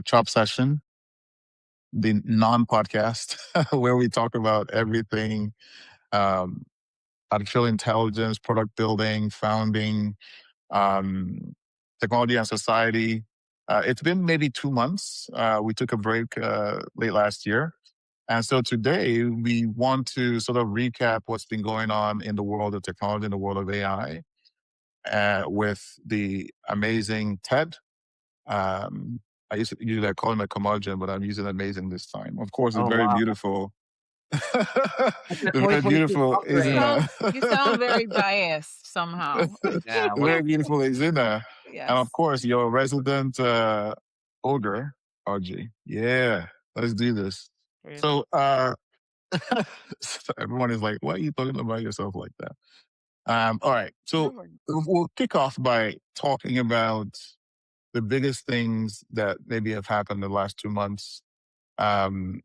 Chop Session, the non-podcast, where we talk about everything um, artificial intelligence, product building, founding, um, technology and society. It's been maybe 2 months. We took a break late last year. And so today we want to sort of recap what's been going on in the world of technology, in the world of AI, with the amazing Ted. I usually I call him a curmudgeon, but I'm using amazing this time. Of course, it's Oh, very wow. beautiful. That's the The very 2022 beautiful upgrade. You sound very biased somehow. Yeah, very well, beautiful Ezinne. And of Yes. course, your resident ogre, RG. Yeah, let's do this. Really. So, so everyone is like, why are you talking about yourself like that? All right. No So worries. we'll kick off by talking about the biggest things that maybe have happened in the last 2 months. Um,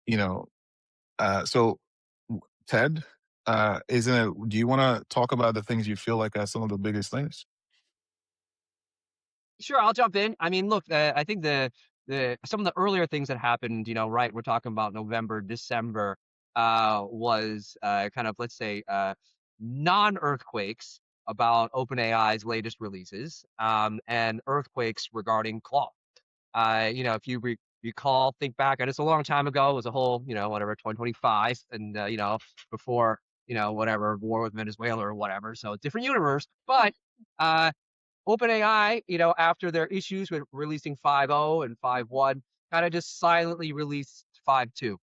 you know, so Ted, isn't it? Do you want to talk about the things you feel like are some of the biggest things? sure, I'll jump in. I mean, look, I think the some of the earlier things that happened, right, we're talking about November, December, was kind of, let's say, non-earthquakes about OpenAI's latest releases, and earthquakes regarding Claude. If you recall, think back, and it's a long time ago. It was a whole, whatever, 2025, and before, whatever war with Venezuela or whatever. So different universe, but uh, OpenAI, after their issues with releasing 5.0 and 5.1, kind of just silently released 5.2,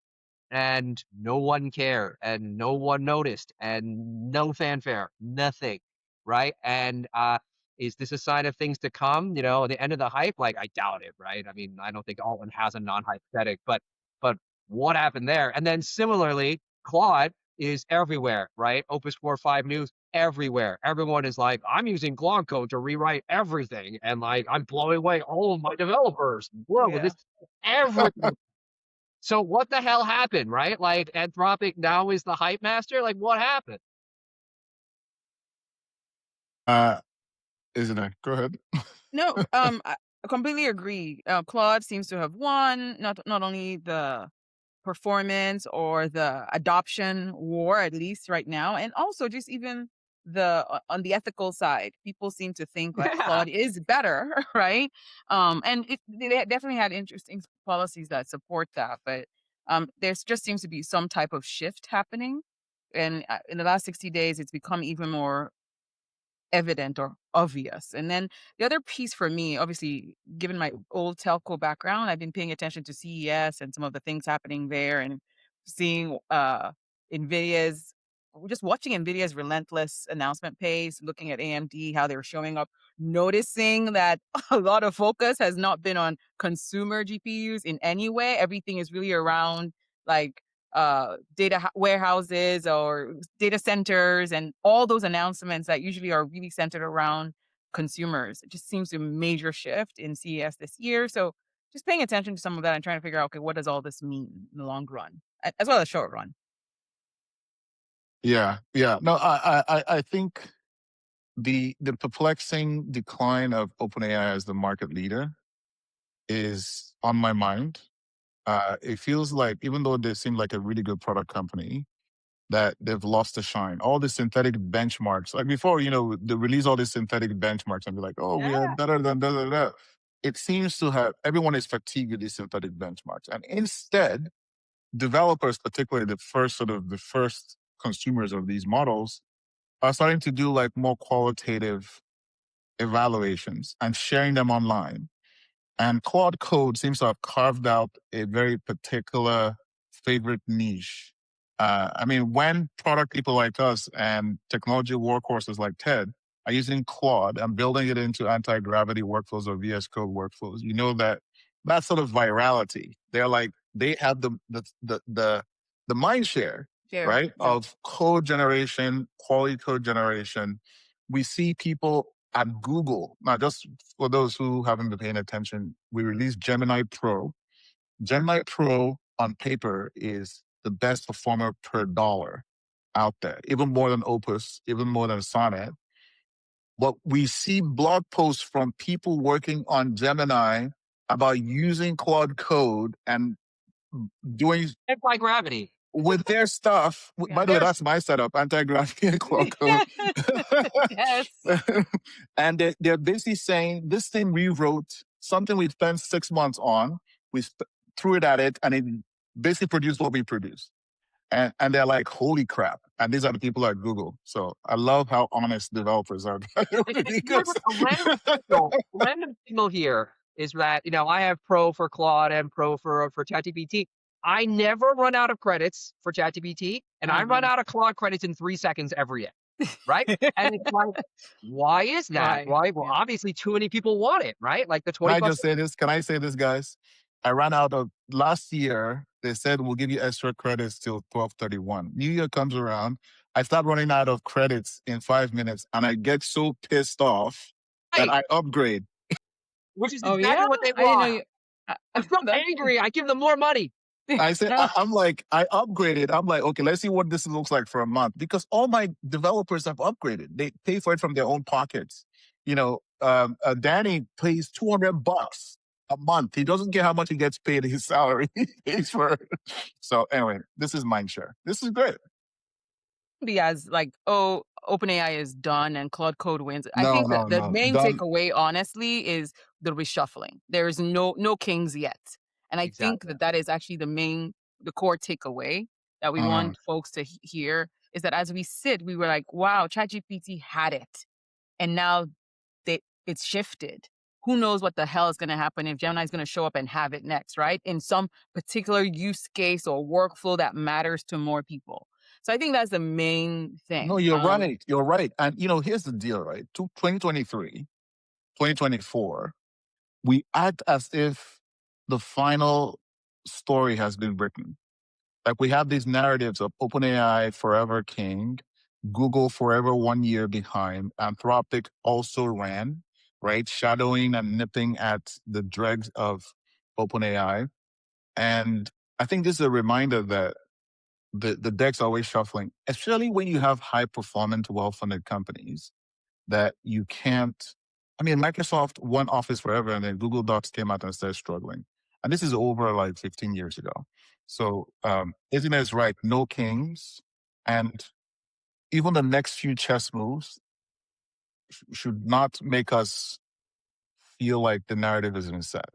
and no one cared, and no one noticed, and no fanfare, nothing, right? And is this a sign of things to come? The end of the hype? Like, I doubt it, right? I mean, I don't think Altman has a non-hypothetic, but what happened there? And then similarly, Claude is everywhere, right? Opus 4.5 news everywhere. Everyone is like, I'm using Claude code to rewrite everything, and like I'm blowing away all of my developers. Whoa, Yeah. this everything. So what the hell happened, right? Like Anthropic now is the hype master. Like what happened? Uh, isn't it? Go ahead. No, I completely agree. Claude seems to have won not only the performance or the adoption war, at least right now, and also just even on the ethical side, people seem to think that Yeah. Claude is better, right? And they definitely had interesting policies that support that, but there's just seems to be some type of shift happening, and in the last 60 days, it's become even more evident or obvious. And then the other piece for me, obviously, given my old telco background, I've been paying attention to CES and some of the things happening there and seeing NVIDIA's, just watching NVIDIA's relentless announcement pace, looking at AMD, how they were showing up, noticing that a lot of focus has not been on consumer GPUs in any way. Everything is really around like data warehouses or data centers, and all those announcements that usually are really centered around consumers. It just seems to be a major shift in CES this year. So just paying attention to some of that and trying to figure out, okay, what does all this mean in the long run, as well as short run? Yeah, yeah. No, I think the perplexing decline of OpenAI as the market leader is on my mind. It feels like even though they seem like a really good product company, that they've lost the shine. All the synthetic benchmarks, like before, they release all these synthetic benchmarks and be like, oh, we are Yeah. better than da da da. It seems to have everyone is fatigued with these synthetic benchmarks, and instead, developers, particularly the first consumers of these models, are starting to do like more qualitative evaluations and sharing them online. And Claude Code seems to have carved out a very particular favorite niche. I mean, when product people like us and technology workhorses like Ted are using Claude and building it into anti-gravity workflows or VS Code workflows, you know that sort of virality. They have the mind share, Sure. right, Yeah. of code generation, quality code generation. We see people at Google, now just for those who haven't been paying attention, we released Gemini Pro. Gemini Pro on paper is the best performer per dollar out there, even more than Opus, even more than Sonnet. But we see blog posts from people working on Gemini about using Claude Code and doing Anti-gravity. with their stuff. Yeah. By the way, that's my setup: anti-gravity and Claude Code. Yes. And they're basically saying this thing we wrote, something we spent 6 months on, we threw it at it, and it basically produced what we produced. And they're like, holy crap. And these are the people at Google. So I love how honest developers are. Because Random signal here is that, I have Pro for Claude and Pro for ChatGPT. I never run out of credits for ChatGPT, and I run out of Claude credits in 3 seconds every day, right? And it's like, why is that? Why? Well, Yeah. obviously too many people want it, right? Like the Can 20 I bucks. just say this? Can I say this, guys? I ran out of last year. They said we'll give you extra credits till 12/31. New Year comes around. I start running out of credits in 5 minutes, and I get so pissed off that Right, I upgrade. which is Oh exactly yeah, what they I didn't know want. you. I'm so That's angry. I give them more money. I said, I'm like, I upgraded. I'm like, okay, let's see what this looks like for a month, because all my developers have upgraded. They pay for it from their own pockets. Danny pays $200 a month. He doesn't care how much he gets paid his salary. He pays for it. So anyway, this is Mindshare. This is great. be as like, oh, OpenAI is done and Claude Code wins. I No, think that no, the no. main Done. takeaway, honestly, is the reshuffling. There is no kings yet, and I think Exactly. that is actually the core takeaway that we want folks to hear is that as we sit, we were like, wow, ChatGPT had it, and now it's shifted. Who knows what the hell is going to happen if Gemini is going to show up and have it next, right? In some particular use case or workflow that matters to more people. So I think that's the main thing. No, you're right. You're right. And here's the deal, right? 2023, 2024, we act as if the final story has been written. Like we have these narratives of OpenAI forever king, Google forever 1 year behind, Anthropic also ran, right? Shadowing and nipping at the dregs of OpenAI. And I think this is a reminder that the deck's always shuffling, especially when you have high performant, well-funded companies that you can't. I mean, Microsoft won Office forever, and then Google Docs came out and started struggling. And this is over like 15 years ago. So Ezinne is right, no kings. And even the next few chess moves should not make us feel like the narrative is set.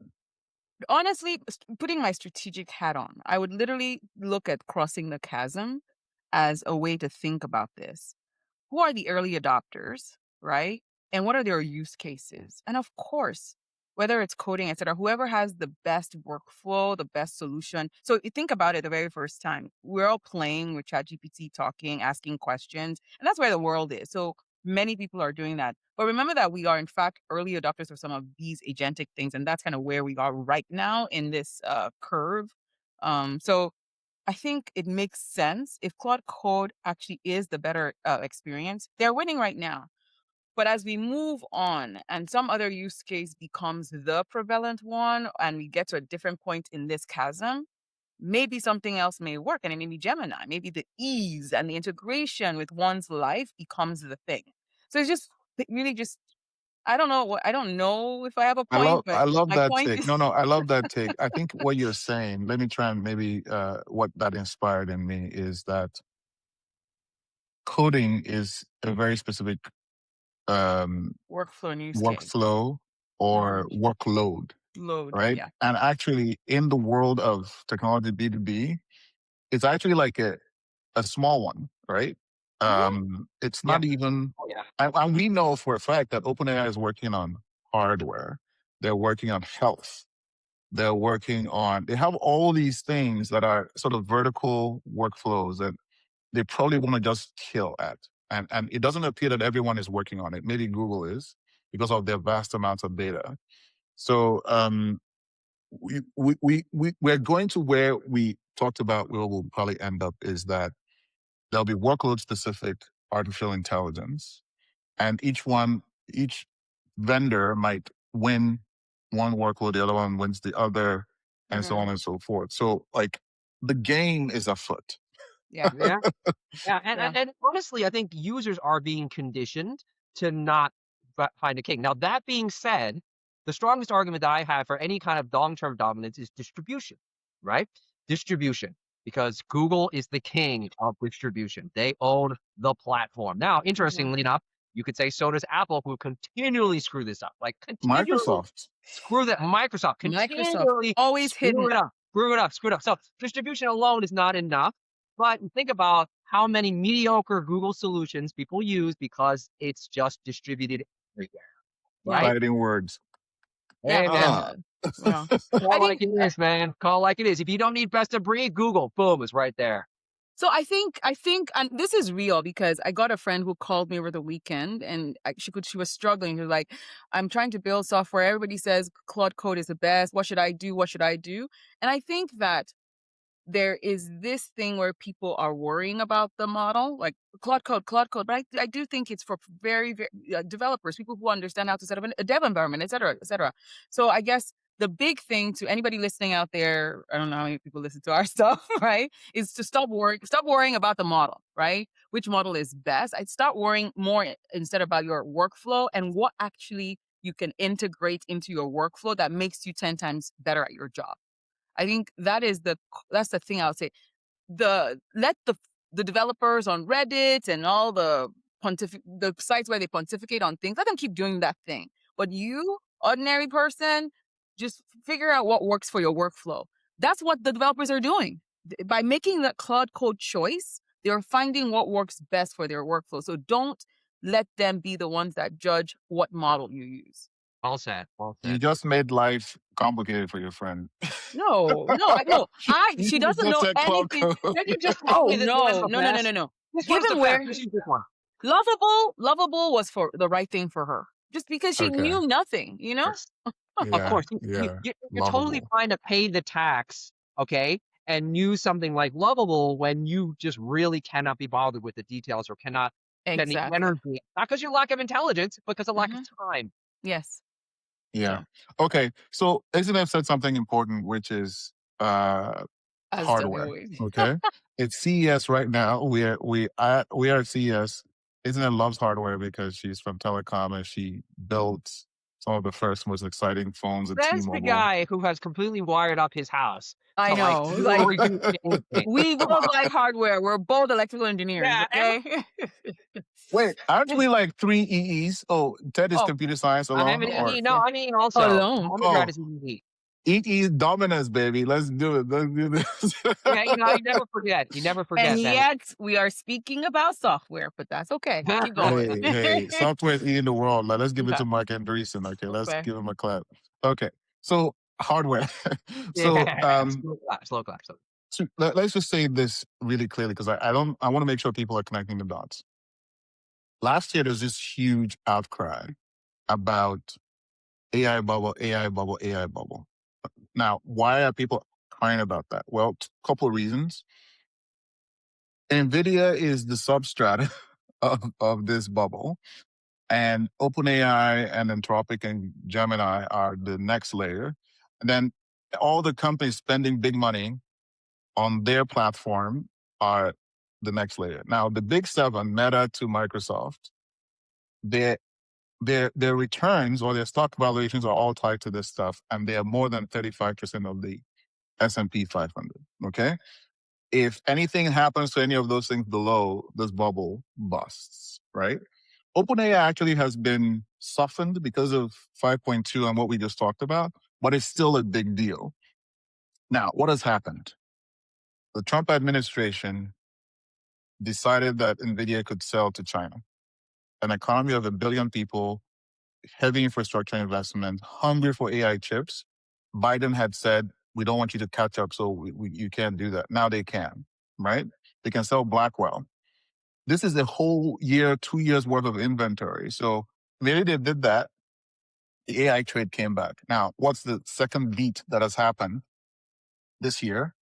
Honestly, putting my strategic hat on, I would literally look at crossing the chasm as a way to think about this. Who are the early adopters, right? And what are their use cases? And of course, whether it's coding, et cetera, whoever has the best workflow, the best solution. So you think about it the very first time, we're all playing with ChatGPT, talking, asking questions, and that's where the world is. So many people are doing that. But remember that we are, in fact, early adopters of some of these agentic things. And that's kind of where we are right now in this curve. So I think it makes sense if Claude Code actually is the better experience. They're winning right now. But as we move on and some other use case becomes the prevalent one and we get to a different point in this chasm, maybe something else may work. And it may be Gemini. Maybe the ease and the integration with one's life becomes the thing. So it's just really just, I don't know if I have a point, but I love my that point take. is No, I love that take. I think what you're saying, let me try and maybe what that inspired in me is that coding is a very specific workflow and use case. workflow or workload, Load. right? Yeah. And actually, in the world of technology B2B, it's actually like a small one, right? It's not even, Oh, yeah. and we know for a fact that OpenAI is working on hardware. They're working on health. They're working on, they have all these things that are sort of vertical workflows that they probably want to just kill at. And it doesn't appear that everyone is working on it. Maybe Google is because of their vast amounts of data. So we're going to where we talked about where we'll probably end up is that there'll be workload specific artificial intelligence, and each vendor might win one workload, the other one wins the other, and so on and so forth. So like the game is afoot. Yeah. Yeah. Yeah. Yeah. And honestly, I think users are being conditioned to not find a king. Now, that being said, the strongest argument that I have for any kind of long-term dominance is distribution, right? Distribution, because Google is the king of distribution. They own the platform. Now, interestingly enough, you could say so does Apple, who continually screw this up, like continually Microsoft. screw that. Microsoft continually always hidden. screw it up. So distribution alone is not enough. But think about how many mediocre Google solutions people use because it's just distributed everywhere, right? Fighting words. Hey, Yeah, man. yeah. Call I like think it is, man. Call like it is. If you don't need best of breed, Google, boom, is right there. so. I think, and this is real because I got a friend who called me over the weekend, and she was struggling. She was like, "I'm trying to build software. Everybody says Claude Code is the best. What should I do? What should I do?" And I think that there is this thing where people are worrying about the model, like Claude Code, but I do think it's for very, very developers, people who understand how to set up a dev environment, et cetera, et cetera. So I guess the big thing to anybody listening out there, I don't know how many people listen to our stuff, right, is to stop worrying about the model, right? Which model is best? I'd start worrying more instead about your workflow and what actually you can integrate into your workflow that makes you 10 times better at your job. I think that's the thing I would say. Let the developers on Reddit and all the sites where they pontificate on things, let them keep doing that thing. But you, ordinary person, just figure out what works for your workflow. That's what the developers are doing. By making that Claude Code choice, they're finding what works best for their workflow. So don't let them be the ones that judge what model you use. Well said. You just made life complicated for your friend. No. She doesn't know anything. You just Oh, no. Given where Lovable was for the right thing for her, just because she knew nothing, you know? Of course, you're totally fine to pay the tax, okay, and use something like Lovable when you just really cannot be bothered with the details or cannot spend the energy, not because you lack of intelligence, but because of lack of time. Yes. Yeah. Okay. So Ezinne said something important, which is hardware. Okay. It's CES right now. We are at CES. Ezinne loves hardware because she's from telecom and she built some of the first most exciting phones at That's T-Mobile. the guy who has completely wired up his house. I know. We both like hardware. We're both electrical engineers. Okay. Wait, aren't we like 3 EEs? Oh, Ted is computer science alone. I'm an EE. No, I mean also alone. undergrad is EE. EE dominance, baby. Let's do it. Let's do this. Yeah, you never forget. You never forget. And yet we are speaking about software, but that's okay. Keep going. Hey, software is eating the world. Now let's give it to Mike Andreessen. Okay, let's give him a clap. Okay, so hardware. So slow clap. So let's just say this really clearly because I want to make sure people are connecting the dots. Last year there was this huge outcry about AI bubble. Now, why are people crying about that? Well, a couple of reasons. NVIDIA is the substrate of this bubble, and OpenAI and Anthropic and Gemini are the next layer. And then all the companies spending big money on their platform are the next layer. Now, the big seven, Meta to Microsoft, their returns or their stock valuations are all tied to this stuff, and they are more than 35% of the S&P 500. Okay, if anything happens to any of those things below, this bubble busts. Right? OpenAI actually has been softened because of 5.2 and what we just talked about, but it's still a big deal. Now, what has happened? The Trump administration decided that NVIDIA could sell to China, an economy of 1 billion people, heavy infrastructure investment, hungry for AI chips. Biden had said, we don't want you to catch up, so you can't do that. Now they can, right? They can sell Blackwell. This is a whole year, 2 years worth of inventory. So maybe they did that. The AI trade came back. Now, what's the second beat that has happened this year?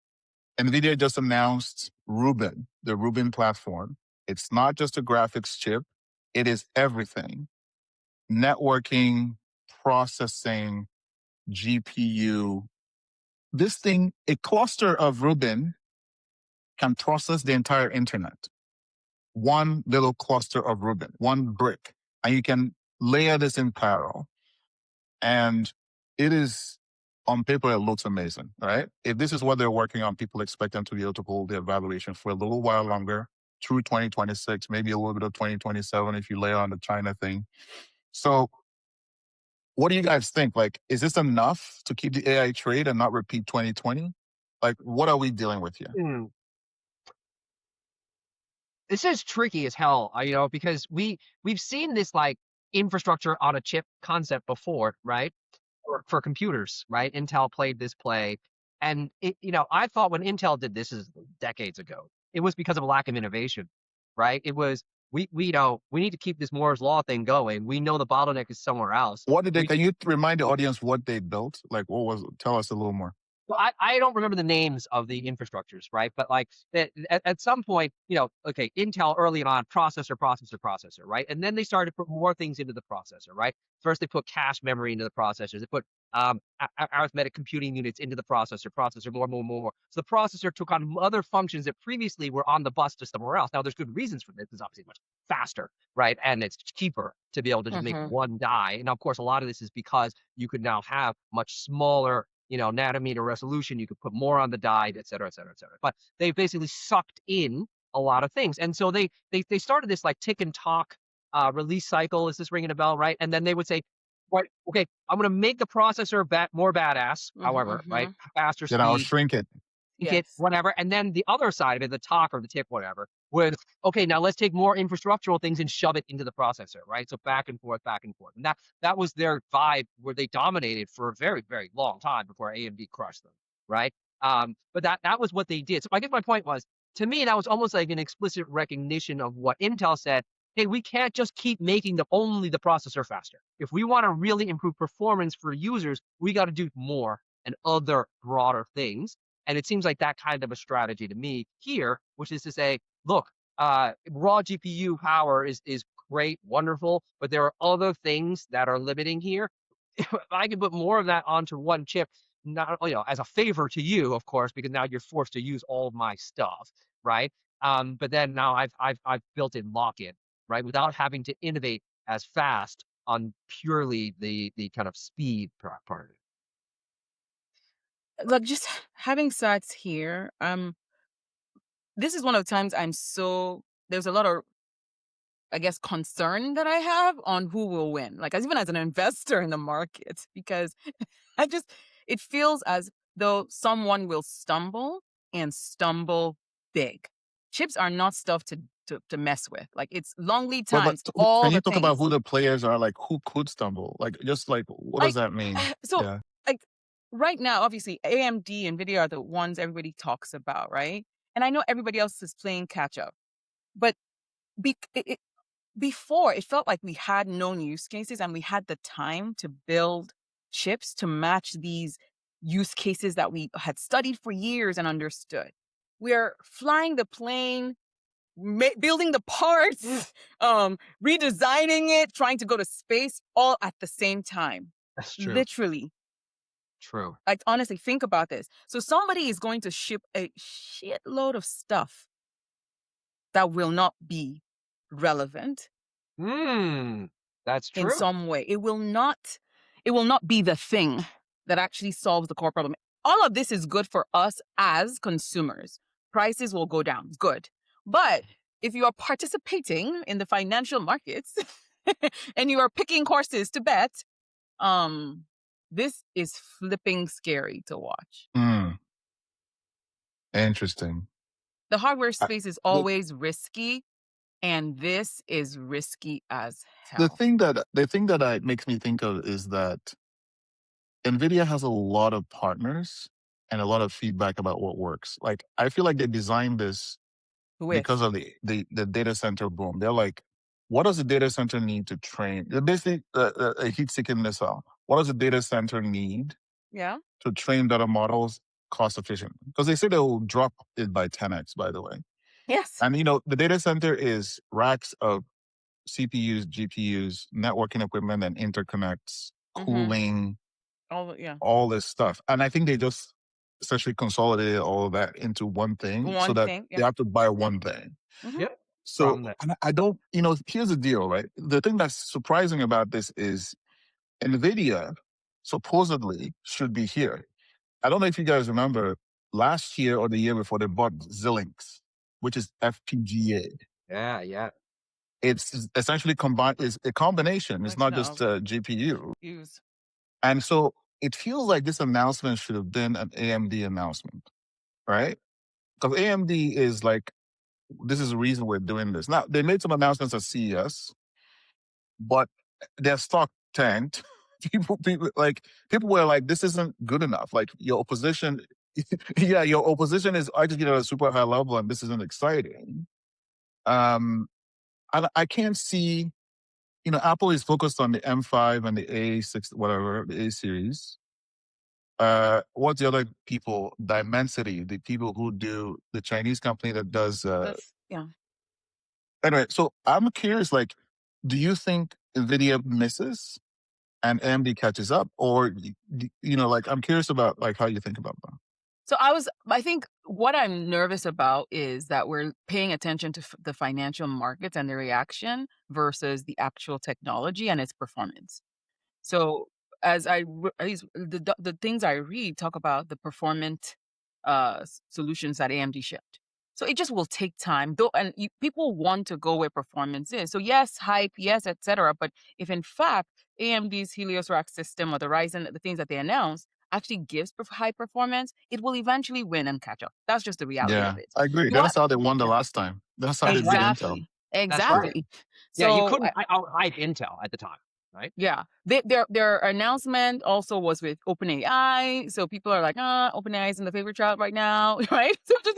NVIDIA just announced Rubin, the Rubin platform. It's not just a graphics chip. It is everything. Networking, processing, GPU. This thing, a cluster of Rubin can process the entire internet. One little cluster of Rubin, one brick. And you can layer this in parallel. And it is, on paper, it looks amazing, right? If this is what they're working on, people expect them to be able to hold their valuation for a little while longer, through 2026, maybe a little bit of 2027 if you layer on the China thing. So what do you guys think? Like, is this enough to keep the AI trade and not repeat 2020? Like, what are we dealing with here? Mm. This is tricky as hell, because we've seen this like infrastructure on a chip concept before, right? For computers, right? Intel played this play, and I thought when Intel did this is decades ago, it was because of a lack of innovation, right? It was we know we need to keep this Moore's law thing going. We know the bottleneck is somewhere else. What did they? Can you remind the audience what they built? Like, what was? Tell us a little more. Well, I don't remember the names of the infrastructures, right? But like at some point, okay, Intel early on, processor, right? And then they started to put more things into the processor, right? First, they put cache memory into the processors. They put arithmetic computing units into the processor, more. So the processor took on other functions that previously were on the bus to somewhere else. Now, there's good reasons for this. It's obviously much faster, right? And it's cheaper to be able to just make one die. And of course, a lot of this is because you could now have much smaller nanometer resolution. You could put more on the die, et cetera, et cetera, et cetera. But they basically sucked in a lot of things. And so they started this like tick and talk release cycle. Is this ringing a bell, right? And then they would say, right, okay, I'm going to make the processor more badass, however, right? Faster speed. Then I'll shrink it. Yes. Whatever. And then the other side of it, the talk or the tip, whatever, was, okay, now let's take more infrastructural things and shove it into the processor, right? So back and forth. And that was their vibe where they dominated for a very, very long time before AMD crushed them, right? But that was what they did. So I guess my point was, to me, that was almost like an explicit recognition of what Intel said. Hey, we can't just keep making only the processor faster. If we want to really improve performance for users, we got to do more and other broader things. And it seems like that kind of a strategy to me here, which is to say, look, raw GPU power is great, wonderful, but there are other things that are limiting here. If I can put more of that onto one chip, not as a favor to you, of course, because now you're forced to use all of my stuff, right? But then now I've built in lock-in, right, without having to innovate as fast on purely the kind of speed part of it. Look, just having sat here, this is one of the times there's a lot of, I guess, concern that I have on who will win. Like, even as an investor in the market, because it feels as though someone will stumble and stumble big. Chips are not stuff to mess with. Like, it's long lead times. Can you talk about who the players are? Like, who could stumble? Like, just like, what does that mean? So, yeah. like, right now, obviously, AMD, NVIDIA are the ones everybody talks about, right? And I know everybody else is playing catch up. But before, it felt like we had known use cases and we had the time to build chips to match these use cases that we had studied for years and understood. We're flying the plane, building the parts, redesigning it, trying to go to space, all at the same time. That's true. Literally. True. Like, honestly, think about this. So somebody is going to ship a shitload of stuff that will not be relevant. That's true. In some way. It will not be the thing that actually solves the core problem. All of this is good for us as consumers. Prices will go down. Good. But if you are participating in the financial markets and you are picking horses to bet, this is flipping scary to watch. Interesting. The hardware space is always risky, and this is risky as hell. The thing that makes me think of is that NVIDIA has a lot of partners and a lot of feedback about what works. Like, I feel like they designed this because of the data center boom. They're like, what does the data center need to train? They're basically a heat-seeking missile. What does the data center need to train data models cost efficient? Because they say they will drop it by 10x, by the way. Yes. And, the data center is racks of CPUs, GPUs, networking equipment, and interconnects, cooling, all this stuff. And I think they just essentially consolidated all of that into one thing so that they have to buy one thing. Yep. So I don't, here's the deal, right? The thing that's surprising about this is NVIDIA supposedly should be here. I don't know if you guys remember last year or the year before they bought Xilinx, which is FPGA. Yeah. It's essentially combined. Is a combination. It's not just Functional GPU. use. And so it feels like this announcement should have been an AMD announcement, right? Because AMD is like, this is the reason we're doing this. Now, they made some announcements at CES, but their stock tanked. People were like, this isn't good enough. Like your opposition, yeah, your opposition is arguing at a super high level, and this isn't exciting. I can't see, Apple is focused on the M5 and the A6, whatever, the A series. What's the other people? Dimensity, the people who do the Chinese company that does. Yeah. Anyway, so I'm curious, like, do you think NVIDIA misses and AMD catches up, or like, I'm curious about like how you think about that. So I think what I'm nervous about is that we're paying attention to the financial markets and the reaction versus the actual technology and its performance. So as at least the things I read talk about the performant solutions that AMD shipped. So it just will take time, though, and people want to go where performance is. So yes, hype, yes, etc. But if in fact AMD's Helios rack system or the Ryzen, the things that they announce actually gives high performance, it will eventually win and catch up. That's just the reality Yeah, of it. I agree. You That's how they won the yeah, last time. That's how That's they beat right. Intel. exactly, That's right. exactly. Yeah, you So couldn't out-hype Intel at the time, right? yeah, their announcement also was with OpenAI, so people are like, OpenAI is in the favorite child right now, right? So just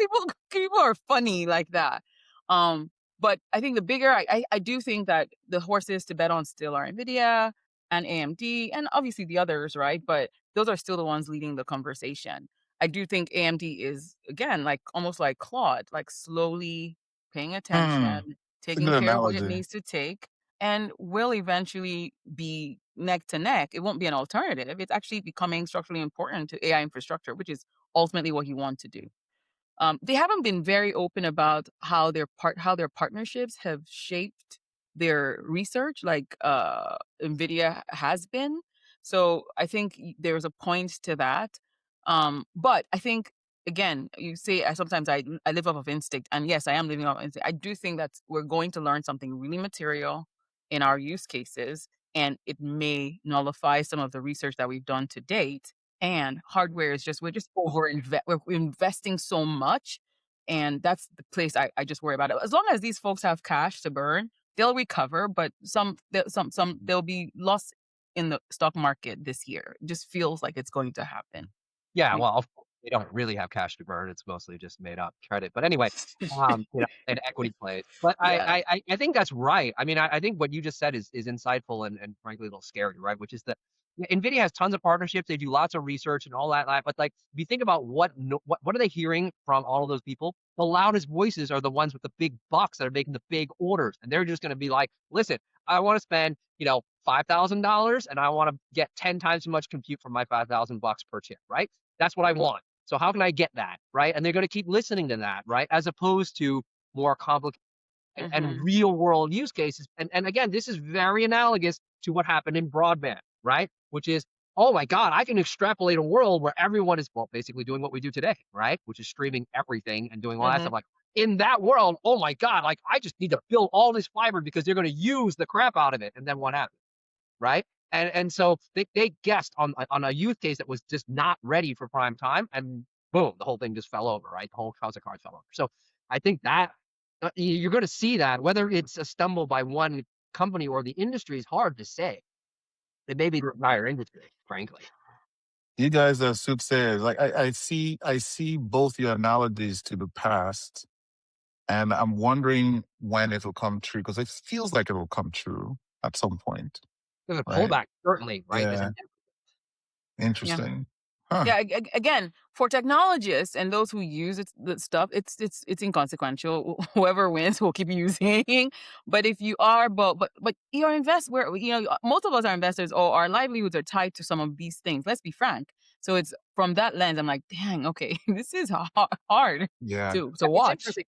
people are funny like that. But I think the bigger, I do think that the horses to bet on still are NVIDIA and AMD, and obviously the others, right? But those are still the ones leading the conversation. I do think AMD is again like almost like Claude, like slowly paying attention, It's a taking good care of what it analogy. needs to take and will eventually be neck to neck. It won't be an alternative. It's actually becoming structurally important to AI infrastructure, which is ultimately what you want to do. They haven't been very open about how their partnerships have shaped their research, like NVIDIA has been. So I think there's a point to that. But I think again, you say sometimes I live off of instinct, and yes, I am living off of instinct. I do think that we're going to learn something really material in our use cases, and it may nullify some of the research that we've done to date. And hardware is just we're investing so much, and that's the place I just worry about it. As long as these folks have cash to burn, they'll recover, but they'll be lost in the stock market this year. It just feels like it's going to happen. Yeah, well, of course, they don't really have cash to burn. It's mostly just made up credit. But anyway, and equity plays. But Yeah. I think that's right. I mean, I think what you just said is insightful and frankly a little scary, right? Which is that NVIDIA has tons of partnerships. They do lots of research and all that. But like, if you think about what are they hearing from all of those people? The loudest voices are the ones with the big bucks that are making the big orders, and they're just going to be like, listen, I want to spend $5,000, and I want to get 10 times as much compute for my $5,000 per chip, right? That's what I want. So how can I get that, right? And they're going to keep listening to that, right? As opposed to more complicated and real world use cases. And again, this is very analogous to what happened in broadband, right? Which is, oh my God, I can extrapolate a world where everyone is, well, basically doing what we do today, right? Which is streaming everything and doing all that stuff. Like in that world, oh my God, like I just need to build all this fiber because they're going to use the crap out of it. And then what happens, right? And so they guessed on a use case that was just not ready for prime time, and boom, the whole thing just fell over, right? The whole house of cards fell over. So I think that you're going to see that whether it's a stumble by one company or the industry is hard to say. It may be the entire industry, frankly. You guys are soothsayers. Like I see both your analogies to the past, and I'm wondering when it will come true, because it feels like it will come true at some point. There's a Right? pullback, certainly, right? Yeah. Interesting. Huh. Yeah, again, for technologists and those who use the stuff, it's inconsequential. Whoever wins will keep using. But if you are, but you're where most of us are investors, or our livelihoods are tied to some of these things. Let's be frank. So it's from that lens, I'm like, dang, okay, this is hard Yeah. to It's watch. interesting.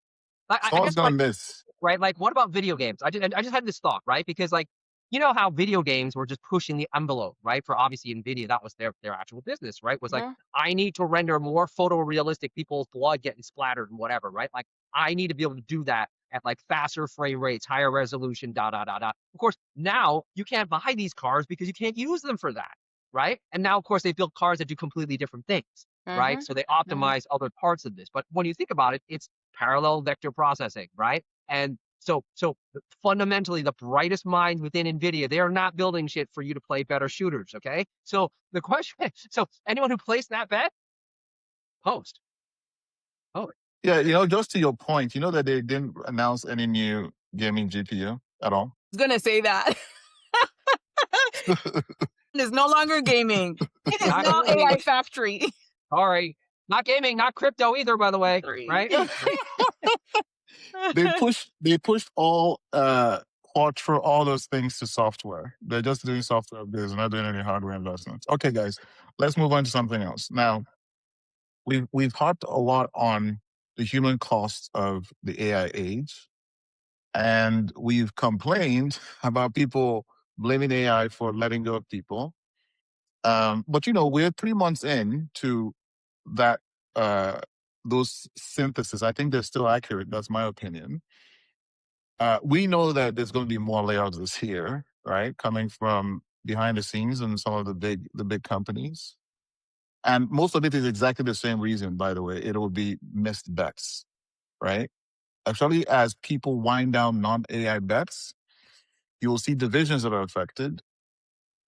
I Someone's guess gonna miss. right? Like, what about video games? I just had this thought, right? Because like you know how video games were just pushing the envelope, right? For obviously NVIDIA, that was their actual business, right? Was like, Mhm. I need to render more photorealistic people's blood getting splattered and whatever, right? Like, I need to be able to do that at like faster frame rates, higher resolution, da da da da. Of course, now you can't buy these cars because you can't use them for that, right? And now, of course, they built cars that do completely different things, right? Mhm. So they Mhm. optimize other parts of this. But when you think about it, it's parallel vector processing, right? And so fundamentally, the brightest minds within NVIDIA, they are not building shit for you to play better shooters, okay? So the question, so anyone who placed that bet, post. Oh, Yeah, just to your point, you know that they didn't announce any new gaming GPU at all. I was gonna say that. It's no longer gaming. It is not now gaming. AI factory. Sorry. Not gaming, not crypto either, by the way, right? They pushed all Quattro, all those things to software. They're just doing software updates, not doing any hardware investments. Okay, guys, let's move on to something else. Now, we've harped a lot on the human cost of the AI age, and we've complained about people blaming AI for letting go of people. But we're 3 months in to that those synthesis. I think they're still accurate. That's my opinion. We know that there's going to be more layoffs this year, right? Coming from behind the scenes and some of the big companies. And most of it is exactly the same reason, by the way. It will be missed bets, right? Actually, as people wind down non-AI bets, you will see divisions that are affected.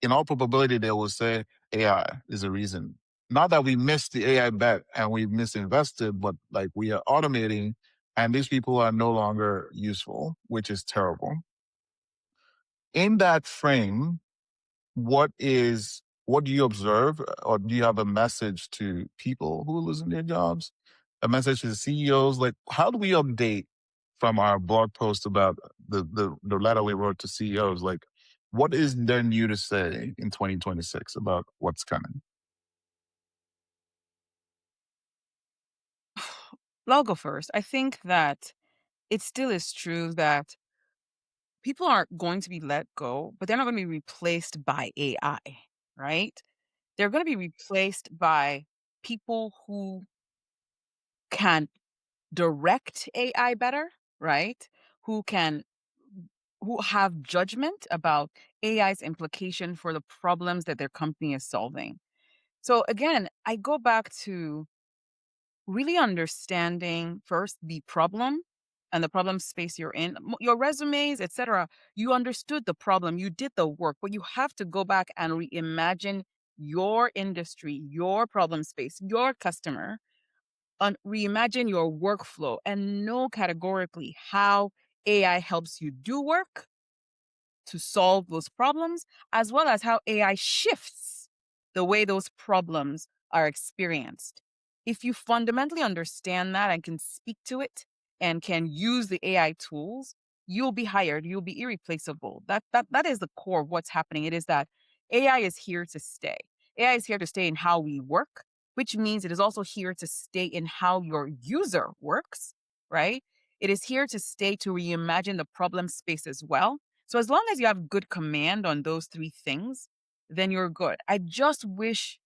In all probability, they will say AI is a reason. Not that we missed the AI bet and we misinvested, but like we are automating and these people are no longer useful, which is terrible. In that frame, what do you observe, or do you have a message to people who are losing their jobs? A message to CEOs? Like, how do we update from our blog post about the letter we wrote to CEOs? Like, what is there new to say in 2026 about what's coming? I'll go first. I think that it still is true that people aren't going to be let go, but they're not going to be replaced by AI, right? They're going to be replaced by people who can direct AI better, right? Who can who have judgment about AI's implication for the problems that their company is solving. So again, I go back to really understanding first the problem and the problem space you're in, your resumes, etc. You understood the problem, you did the work, but you have to go back and reimagine your industry, your problem space, your customer, and reimagine your workflow and know categorically how AI helps you do work to solve those problems, as well as how AI shifts the way those problems are experienced. If you fundamentally understand that and can speak to it and can use the AI tools, you'll be hired, you'll be irreplaceable. That is the core of what's happening. It is that AI is here to stay. AI is here to stay in how we work, which means it is also here to stay in how your user works, right? It is here to stay to reimagine the problem space as well. So as long as you have good command on those three things, then you're good. I just wish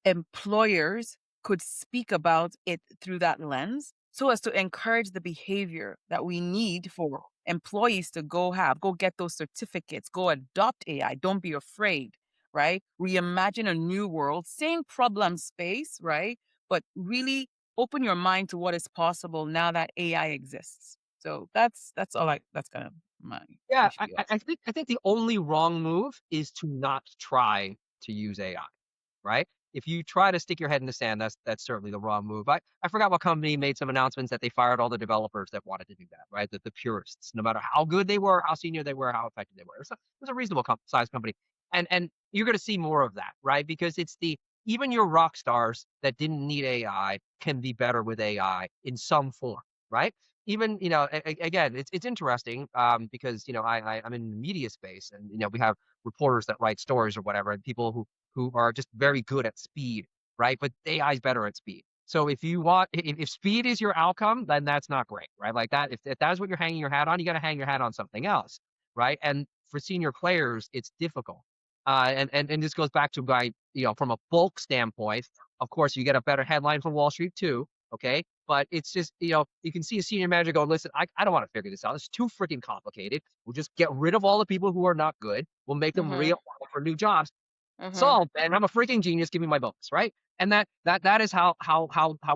employers could speak about it through that lens so as to encourage the behavior that we need for employees to go get those certificates, go adopt AI. Don't be afraid, right? Reimagine a new world, same problem space, right? But really open your mind to what is possible now that AI exists. So that's all that's kind of my yeah. spiel. I think the only wrong move is to not try to use AI. Right? If you try to stick your head in the sand, that's certainly the wrong move. I forgot what company made some announcements that they fired all the developers that wanted to do that, right? The purists, no matter how good they were, how senior they were, how effective they were. It was a reasonable size company. And you're going to see more of that, right? Because it's even your rock stars that didn't need AI can be better with AI in some form, right? Even, again, it's interesting because, I'm in the media space and, we have reporters that write stories or whatever, and people who are just very good at speed, right? But AI is better at speed. So if you want, if speed is your outcome, then that's not great, right? Like that, if that is what you're hanging your hat on, you got to hang your hat on something else, right? And for senior players, it's difficult. And this goes back to from a bulk standpoint. Of course, you get a better headline from Wall Street too. Okay, but it's just you can see a senior manager going, listen, I don't want to figure this out. It's too freaking complicated. We'll just get rid of all the people who are not good. We'll make them reapply for new jobs. Solved, and I'm a freaking genius. Give me my bonus, right? And that is how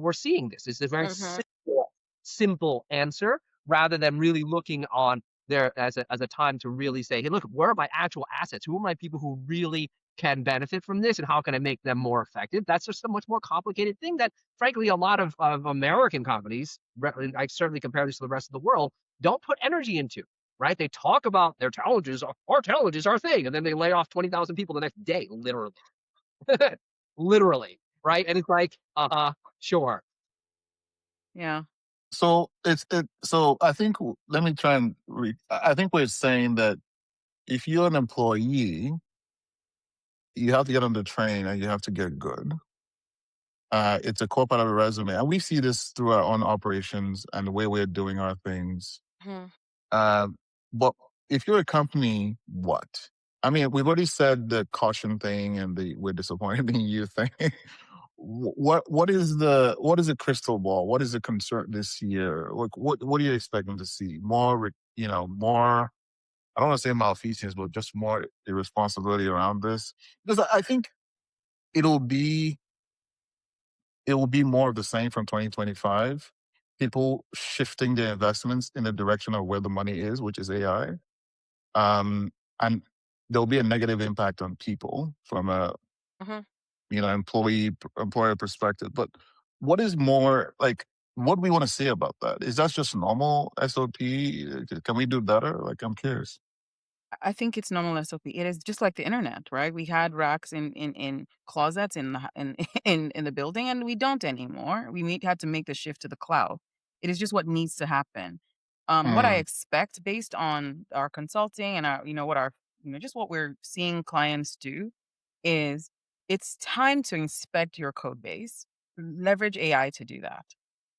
we're seeing this. It's a very simple answer rather than really looking on there as a time to really say, hey, look, where are my actual assets? Who are my people who really can benefit from this, and how can I make them more effective? That's just a much more complicated thing that, frankly, a lot of American companies, I certainly compare this to the rest of the world, don't put energy into. Right? They talk about their challenges, our challenges, our thing, and then they lay off 20,000 people the next day, literally. Literally, right? And it's like, sure. Yeah. So so I think let me try and I think we're saying that if you're an employee, you have to get on the train and you have to get good. It's a core part of a resume, and we see this through our own operations and the way we're doing our things. But if you're a company, what? I mean, we've already said the caution thing and the we're disappointed in you thing. What is the crystal ball? What is the concern this year? What are you expecting to see? More, more. I don't want to say malfeasance, but just more irresponsibility around this. Because I think it'll be more of the same from 2025. People shifting their investments in the direction of where the money is, which is AI. And there'll be a negative impact on people from a employer perspective. But what is more like? What do we want to say about that? Is that just normal SOP? Can we do better? Like, I'm curious. I think it's normal SOP. It is just like the internet, right? We had racks in closets in the in the building, and we don't anymore. Had to make the shift to the cloud. It is just what needs to happen. What I expect based on our consulting and our, what our, just what we're seeing clients do is it's time to inspect your code base, leverage AI to do that.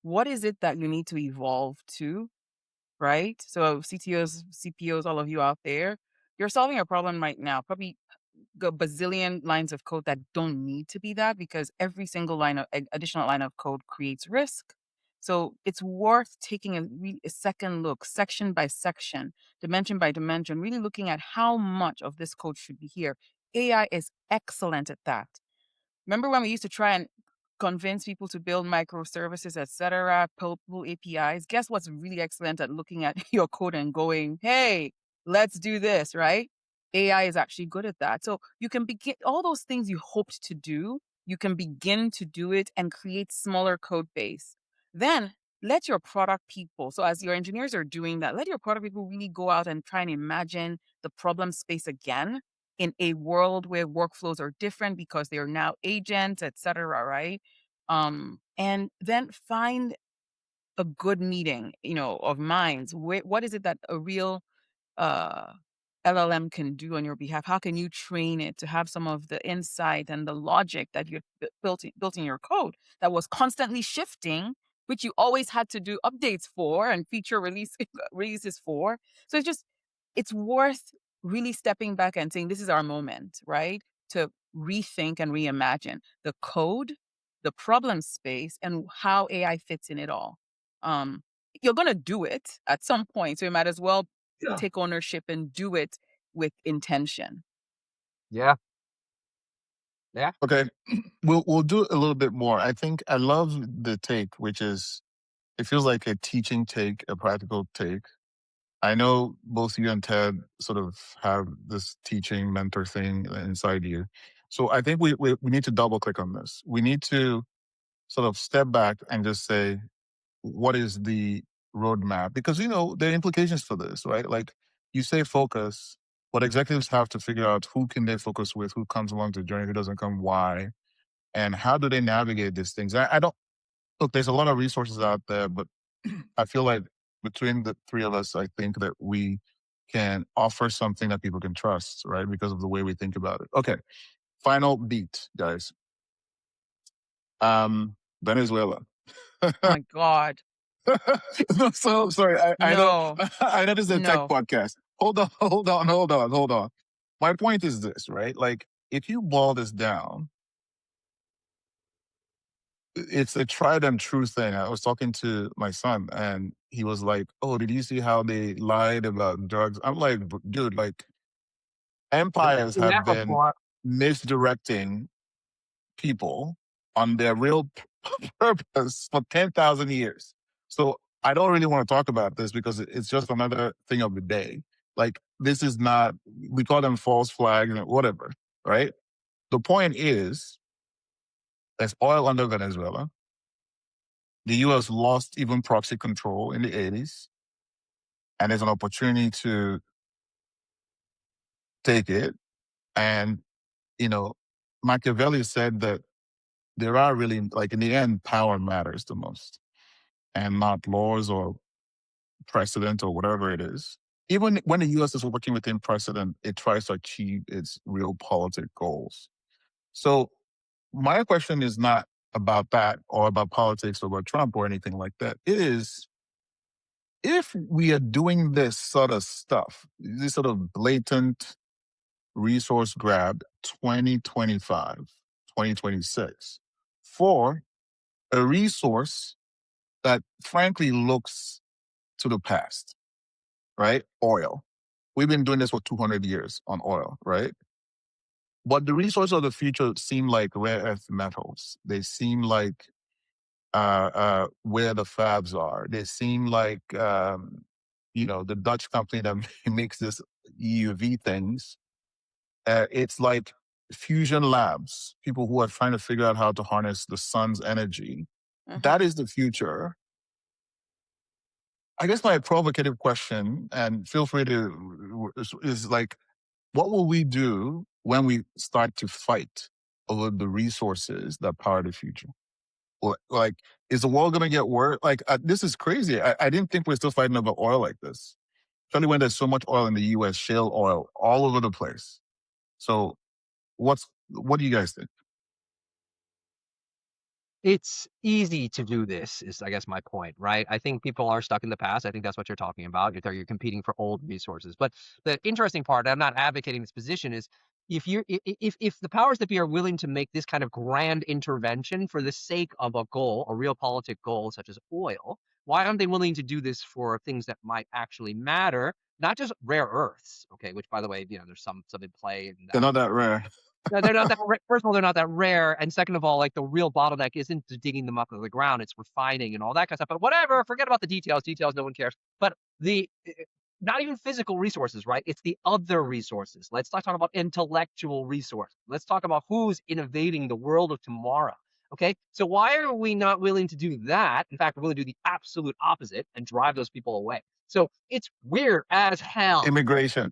What is it that you need to evolve to? Right? So CTOs, CPOs, all of you out there, you're solving a problem right now. Probably a bazillion lines of code that don't need to be that, because every single additional line of code creates risk. So it's worth taking a second look, section by section, dimension by dimension, really looking at how much of this code should be here. AI is excellent at that. Remember when we used to try and convince people to build microservices, etc., pull APIs? Guess what's really excellent at looking at your code and going, hey, let's do this, right? AI is actually good at that. So you can begin all those things you hoped to do, you can begin to do it and create smaller code base. Then let your product people, so as your engineers are doing that, let your product people really go out and try and imagine the problem space again in a world where workflows are different because they are now agents, etc., right? And then find a good meeting, of minds. What is it that a real uh, LLM can do on your behalf? How can you train it to have some of the insight and the logic that you built in your code that was constantly shifting, which you always had to do updates for and feature releases for? So it's worth really stepping back and saying, this is our moment, right? To rethink and reimagine the code, the problem space, and how AI fits in it all. You're going to do it at some point, so you might as well take ownership and do it with intention. Yeah. Yeah. Okay, we'll do a little bit more. I think I love the take, which is it feels like a teaching take, a practical take. I know both you and Ted sort of have this teaching mentor thing inside you. So I think we need to double click on this. We need to sort of step back and just say, what is the roadmap? Because, there are implications for this, right? Like you say focus, but executives have to figure out who can they focus with, who comes along the journey, who doesn't come, why, and how do they navigate these things? I don't, look, there's a lot of resources out there, but I feel like between the three of us, I think that we can offer something that people can trust, right? Because of the way we think about it. Okay. Final beat, guys. Venezuela. Oh my God. No, so sorry. I know No. I know this is a tech No. podcast. hold on. My point is this, right? Like, if you boil this down, it's a tried and true thing. I was talking to my son and he was like, "Oh, did you see how they lied about drugs?" I'm like, dude, like Been empires seeing have that been before. misdirecting people on their real purpose for 10,000 years. So I don't really want to talk about this because it's just another thing of the day. Like, this is not, we call them false flags and whatever, right? The point is, there's oil under Venezuela. The US lost even proxy control in the 80s, and there's an opportunity to take it. And, Machiavelli said that there are really, like, in the end, power matters the most and not laws or precedent or whatever it is. Even when the US is working within precedent, it tries to achieve its real politic goals. So my question is not about that or about politics or about Trump or anything like that. It is, if we are doing this sort of stuff, this sort of blatant resource grab 2025, 2026, for a resource that frankly looks to the past, right? Oil. We've been doing this for 200 years on oil, right? But the resources of the future seem like rare earth metals. They seem like where the fabs are. They seem like, the Dutch company that makes this EUV things. It's like fusion labs, people who are trying to figure out how to harness the sun's energy. That is the future. I guess my provocative question, and feel free to, is like, what will we do when we start to fight over the resources that power the future? Like, is the world going to get worse? Like, this is crazy. I didn't think we're still fighting over oil like this. Especially when there's so much oil in the US, shale oil all over the place. So what do you guys think? It's easy to do this, is I guess my point, right? I think people are stuck in the past. I think that's what you're talking about. You're competing for old resources. But the interesting part, I'm not advocating this position, is if the powers that be are willing to make this kind of grand intervention for the sake of a goal, a real politic goal such as oil, why aren't they willing to do this for things that might actually matter? Not just rare earths, okay, which by the way, there's some in play in They're that. not that rare. No, they're not that first of all, they're not that rare. And second of all, like, the real bottleneck isn't digging them up out of the ground, it's refining and all that kind of stuff. But whatever, forget about the details. Details, no one cares. But not even physical resources, right? It's the other resources. Let's not talk about intellectual resource. Let's talk about who's innovating the world of tomorrow. Okay, so why are we not willing to do that? In fact, we're willing to do the absolute opposite and drive those people away. So it's weird as hell. Immigration.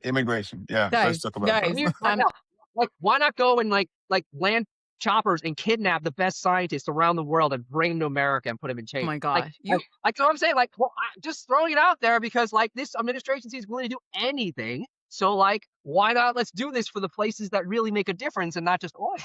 Yeah, let's talk about that. Weird as hell. Like, why not go and like land choppers and kidnap the best scientists around the world and bring them to America and put them in chains? Oh my God. Like, you know what I'm saying? Like, well, just throwing it out there because, like, this administration seems willing to do anything. So, like, why not? Let's do this for the places that really make a difference and not just oil.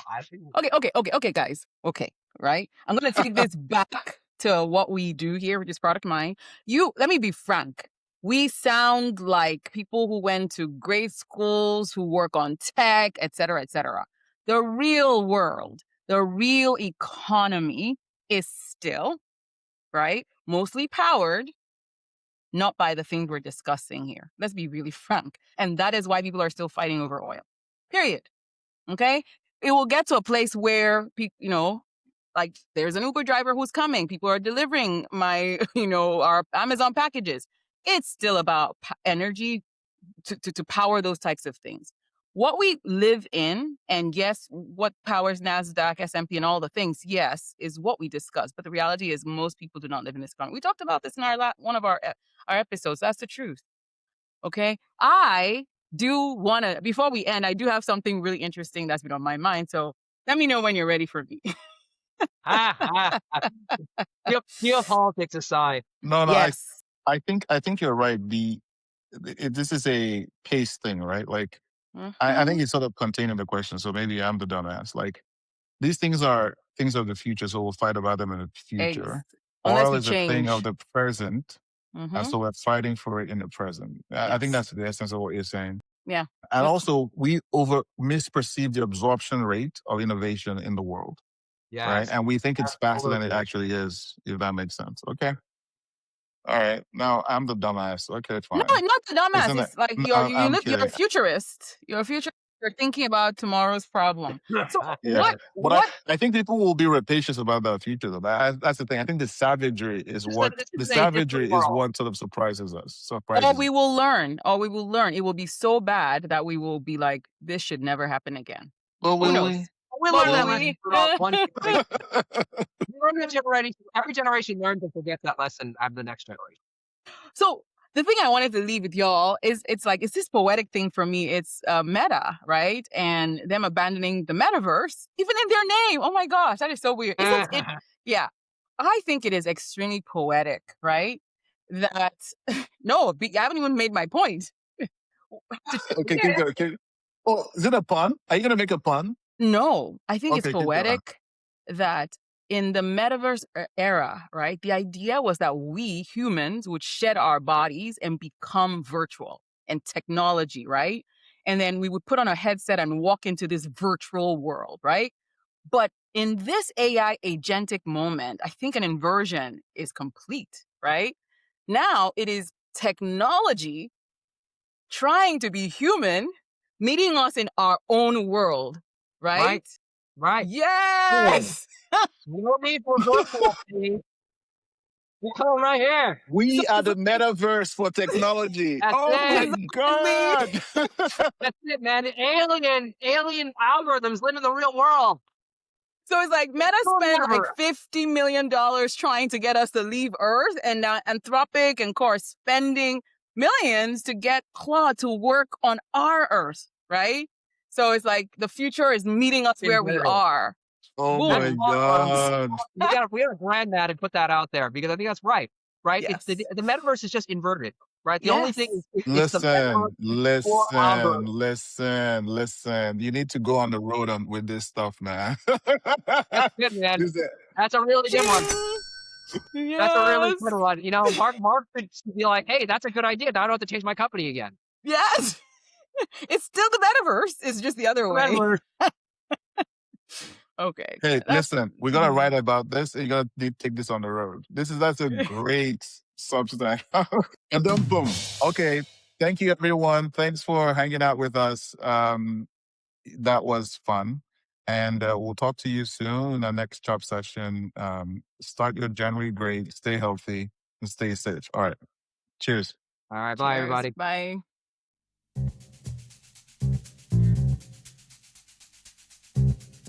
Okay, guys. Okay, right? I'm going to take this back to what we do here, which is product mind. Let me be frank. We sound like people who went to great schools, who work on tech, et cetera, et cetera. The real world, the real economy is still, right, mostly powered not by the things we're discussing here. Let's be really frank. And that is why people are still fighting over oil. Period. Okay? It will get to a place where, like, there's an Uber driver who's coming. People are delivering our Amazon packages. It's still about energy to power those types of things. What we live in, and yes, what powers NASDAQ, S&P, and all the things, yes, is what we discuss. But the reality is most people do not live in this economy. We talked about this in one of our episodes. That's the truth. Okay? I do want to, before we end, I do have something really interesting that's been on my mind. So let me know when you're ready for me. Geopolitics aside. No, yes. I think you're right. This is a pace thing, right? Like, I think it's sort of contained in the question. So maybe I'm the dumbass. Like, these things are things of the future, so we'll fight about them in the future. Unless Oil we is a thing change. of the present. And so we're fighting for it in the present. I think that's the essence of what you're saying. Yeah. And also, we misperceive the absorption rate of innovation in the world, right? Yes. And we think it's faster than it Absolutely. actually is, if that makes sense. Okay. All right. Now I'm the dumbass. Okay, fine. No, not the dumbass. Isn't It's it? like No, you're I'm you're a kidding. futurist. You're a futurist. You're thinking about tomorrow's problem. So Yeah. what But I think people will be rapacious about the future, though. That's the thing. I think the savagery is This what is the a different savagery is world. what sort of surprises us. or we will learn. It will be so bad that we will be like, this should never happen again. Well, Who will knows? we? We But learn that will lesson we? throughout one generation. We learn that generation. Every generation learns and forgets that lesson of the next generation. So the thing I wanted to leave with y'all is it's this poetic thing for me. It's Meta, right? And them abandoning the metaverse, even in their name. Oh my gosh, that is so weird. Yeah. I think it is extremely poetic, right? That no, I haven't even made my point. Okay, keep going. Oh, is it a pun? Are you gonna make a pun? No, I think it's Okay, keep going. poetic that in the metaverse era, right? The idea was that we humans would shed our bodies and become virtual and technology, right? And then we would put on a headset and walk into this virtual world, right? But in this AI agentic moment, I think an inversion is complete, right? Now it is technology trying to be human, meeting us in our own world, right? Right. Yes. No need for virtual things. We're coming right here. We are the metaverse for technology. That's Oh my it. God. That's it, man. Alien algorithms live in the real world. So it's like Meta spent like $50 million trying to get us to leave Earth, and now Anthropic and Core spending millions to get Claude to work on our Earth, right? So it's like the future is meeting us where we are. Oh Boom. my God. We gotta brand that and put that out there because I think that's right. Right? Yes. It's the metaverse is just inverted. Right? The only thing is Listen. You need to go on the road with this stuff, man. That's good, man. That's a really good one. Yes. That's a really good one. You know, Mark could be like, hey, that's a good idea. Now I don't have to change my company again. Yes. It's still the metaverse. It's just the other way. Okay. Hey, listen, we gotta write about this, and you gotta take this on the road. That's a great substance. And then boom. Okay. Thank you, everyone. Thanks for hanging out with us. That was fun. And we'll talk to you soon in our next job session. Start your January great, stay healthy, and stay safe. All right. Cheers. All right. Bye, everybody. Bye.